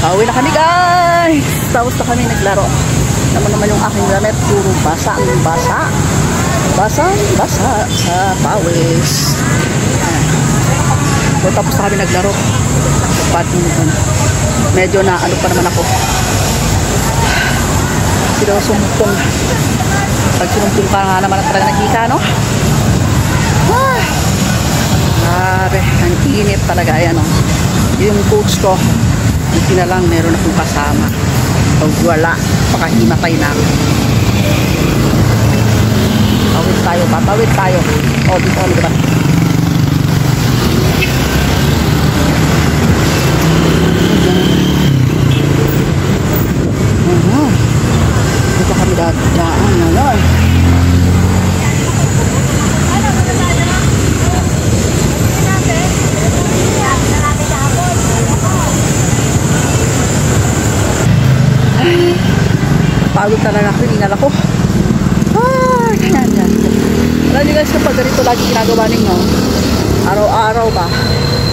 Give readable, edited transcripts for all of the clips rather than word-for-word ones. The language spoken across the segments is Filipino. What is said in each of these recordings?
Pauwi na kami guys. Tapos na kami naglaro. Naman yung aking damit. Puro basa ang basa. Basa sa pawis. So, tapos na kami naglaro. Medyo na ano pa naman ako. Sinusumpong. Pag sinumpong ka nga naman talaga nakita, no? Grabe, ang init talaga. Ayan, no? Yung coach ko, hindi na lang meron akong kasama. Pag wala, pakahimatay na ako. Patawid tayo. O, dito kami diba? Dito kami dadaan. Ano eh? Pagod talaga ako, hingal ako. Yan. Alam nyo guys, kapag ganito lagi ginagawa ninyo, araw-araw ba,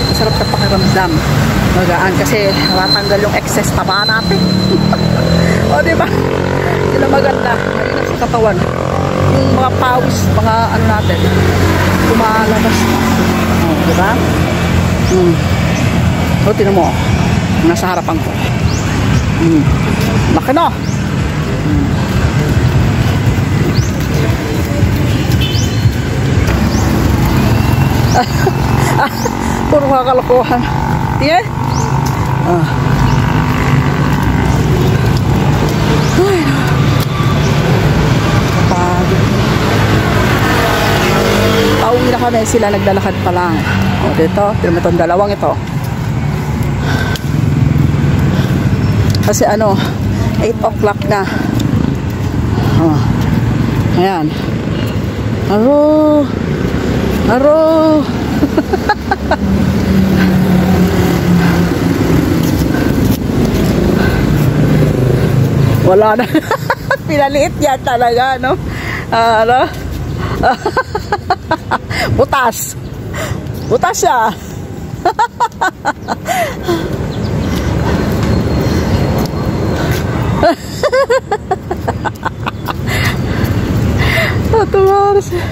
masarap na pakiramdam. Magaan kasi matanggal yung excess taba natin. O diba? Yun ang maganda. Malinag sa katawan. Yung mga pawis, mga ano natin, kumalabas na. O diba? So tinan mo, nasa harapan ko. Laki na. Puro kakalokohan. Tingnan. Pauwi na kami, sila naglalakad pa lang. O dito, tingnan mo itong dalawang ito. Kasi ano, 8 o'clock na. Ayan. Aro. Wala na. Pinaliit yan talaga, no? Ano? Butas siya. Tatuwa siya.